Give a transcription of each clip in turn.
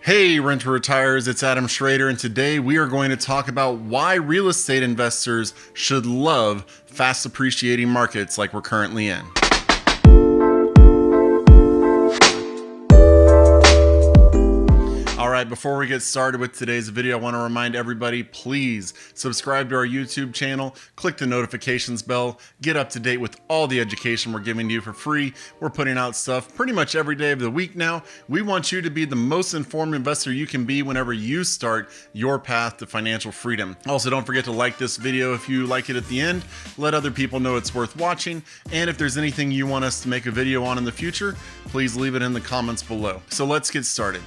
Hey, Renter Retires, it's Adam Schroeder, and today we are going to talk about why real estate investors should love fast appreciating markets like we're currently in. Alright, before we get started with today's video, I want to remind everybody, please subscribe to our YouTube channel, click the notifications bell, get up to date with all the education we're giving you for free. We're putting out stuff pretty much every day of the week now. We want you to be the most informed investor you can be whenever you start your path to financial freedom. Also, don't forget to like this video if you like it at the end. Let other people know it's worth watching. And if there's anything you want us to make a video on in the future, please leave it in the comments below. So let's get started.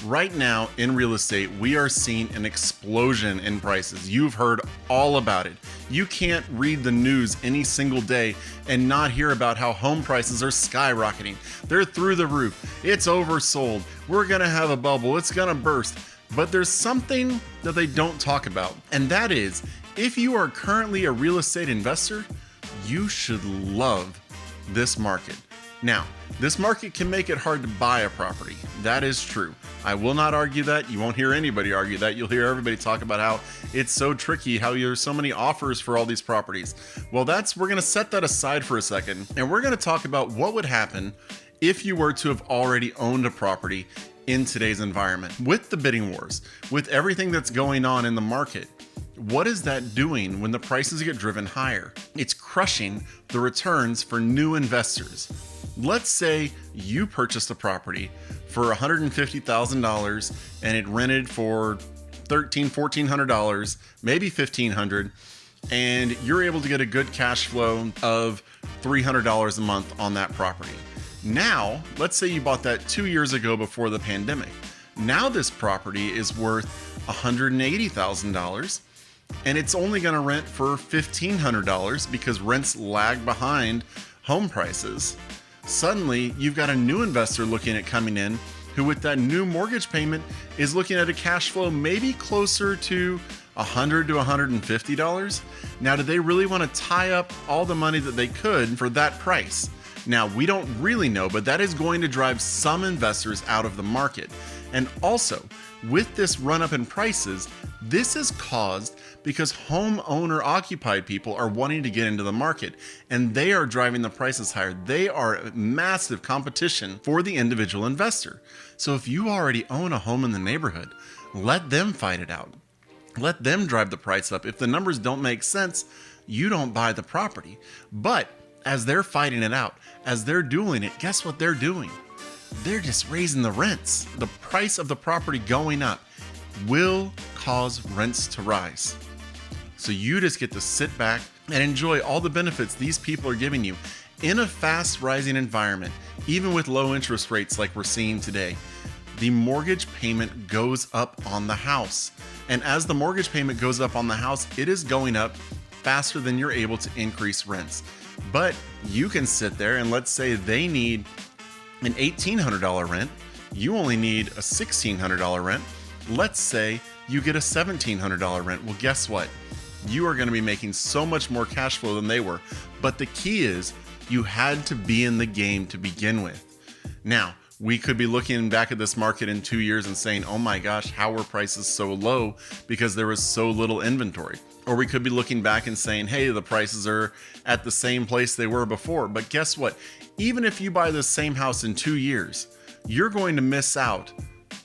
Right now in real estate, we are seeing an explosion in prices. You've heard all about it. You can't read the news any single day and not hear about how home prices are skyrocketing. They're through the roof. It's oversold. We're gonna have a bubble. It's gonna burst. But there's something that they don't talk about, and that is, if you are currently a real estate investor, you should love this market. Now, this market can make it hard to buy a property. That is true. I will not argue that. You won't hear anybody argue that. You'll hear everybody talk about how it's so tricky, how there's so many offers for all these properties. Well, we're going to set that aside for a second, and we're going to talk about what would happen if you were to have already owned a property in today's environment. With the bidding wars, with everything that's going on in the market, what is that doing when the prices get driven higher? It's crushing the returns for new investors. Let's say you purchased a property for $150,000 and it rented for $1,400, maybe $1,500, and you're able to get a good cash flow of $300 a month on that property. Now, let's say you bought that 2 years ago before the pandemic. Now this property is worth $180,000 and it's only going to rent for $1,500 because rents lag behind home prices. Suddenly, you've got a new investor looking at coming in who, with that new mortgage payment, is looking at a cash flow maybe closer to $100 to $150. Now, do they really want to tie up all the money that they could for that price? Now, we don't really know, but that is going to drive some investors out of the market. And also, with this run up in prices, this is caused because homeowner occupied people are wanting to get into the market and they are driving the prices higher. They are massive competition for the individual investor. So if you already own a home in the neighborhood, let them fight it out. Let them drive the price up. If the numbers don't make sense, you don't buy the property. But as they're fighting it out, as they're dueling it, guess what they're doing? They're just raising the rents. The price of the property going up will cause rents to rise. So you just get to sit back and enjoy all the benefits these people are giving you in a fast rising environment. Even with low interest rates like we're seeing today, the mortgage payment goes up on the house. And as the mortgage payment goes up on the house, it is going up faster than you're able to increase rents. But you can sit there and let's say they need an $1,800 rent, you only need a $1,600 rent. Let's say you get a $1,700 rent. Well, guess what? You are going to be making so much more cash flow than they were. But the key is you had to be in the game to begin with. Now, we could be looking back at this market in 2 years and saying, oh my gosh, how were prices so low because there was so little inventory? Or we could be looking back and saying, hey, the prices are at the same place they were before. But guess what? Even if you buy the same house in 2 years, you're going to miss out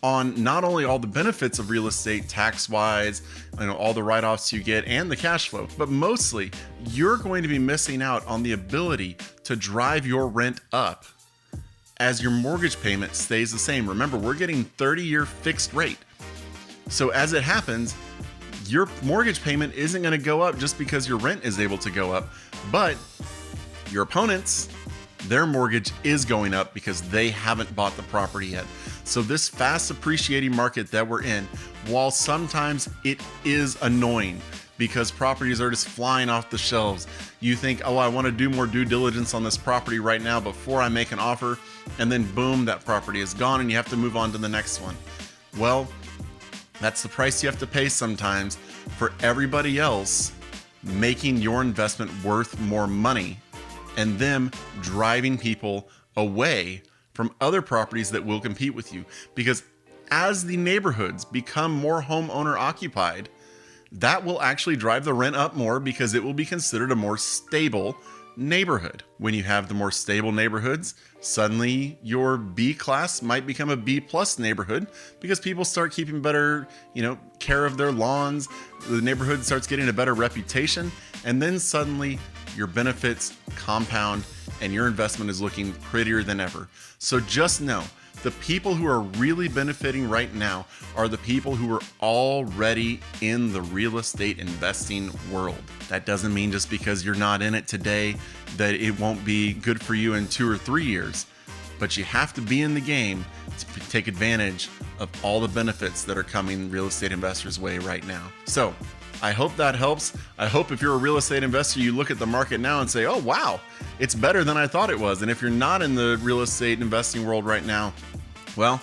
on not only all the benefits of real estate tax-wise, all the write-offs you get and the cash flow, but mostly you're going to be missing out on the ability to drive your rent up as your mortgage payment stays the same. Remember, we're getting 30-year fixed rate. So as it happens, your mortgage payment isn't going to go up just because your rent is able to go up, but your opponents, their mortgage is going up because they haven't bought the property yet. So this fast appreciating market that we're in, while sometimes it is annoying because properties are just flying off the shelves, you think, oh, I want to do more due diligence on this property right now before I make an offer, and then boom, that property is gone and you have to move on to the next one. Well, that's the price you have to pay sometimes for everybody else making your investment worth more money and them driving people away from other properties that will compete with you. Because as the neighborhoods become more homeowner occupied, that will actually drive the rent up more because it will be considered a more stable neighborhood. When you have the more stable neighborhoods, suddenly your B class might become a B plus neighborhood because people start keeping better, care of their lawns. The neighborhood starts getting a better reputation, and then suddenly your benefits compound and your investment is looking prettier than ever. So just know, the people who are really benefiting right now are the people who are already in the real estate investing world. That doesn't mean just because you're not in it today that it won't be good for you in 2 or 3 years, but you have to be in the game to take advantage of all the benefits that are coming real estate investors' way right now. So I hope that helps. I hope if you're a real estate investor, you look at the market now and say, oh, wow, it's better than I thought it was. And if you're not in the real estate investing world right now, well,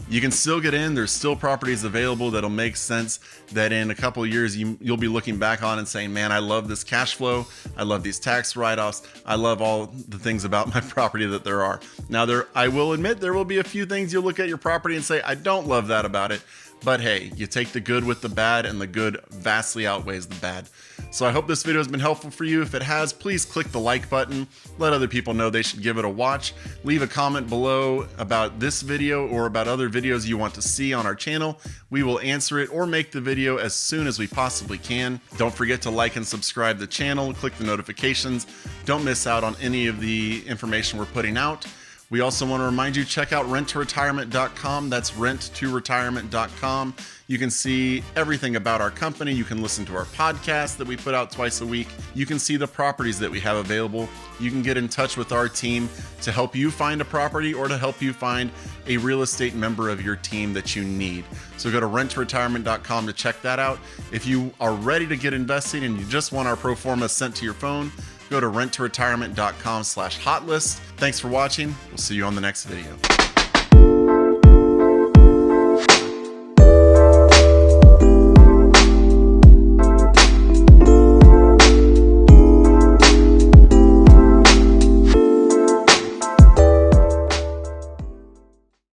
you can still get in. There's still properties available that'll make sense, that in a couple of years you'll be looking back on and saying, man, I love this cash flow. I love these tax write-offs. I love all the things about my property that there are. Now, I will admit there will be a few things you'll look at your property and say, I don't love that about it. But hey, you take the good with the bad, and the good vastly outweighs the bad. So I hope this video has been helpful for you. If it has, please click the like button. Let other people know they should give it a watch. Leave a comment below about this video or about other videos you want to see on our channel. We will answer it or make the video as soon as we possibly can. Don't forget to like and subscribe to the channel. Click the notifications. Don't miss out on any of the information we're putting out. We also want to remind you, check out renttoretirement.com. That's renttoretirement.com. You can see everything about our company. You can listen to our podcast that we put out twice a week. You can see the properties that we have available. You can get in touch with our team to help you find a property or to help you find a real estate member of your team that you need. So go to renttoretirement.com to check that out. If you are ready to get investing and you just want our pro forma sent to your phone, go to renttoretirement.com/hotlist. Thanks for watching. We'll see you on the next video.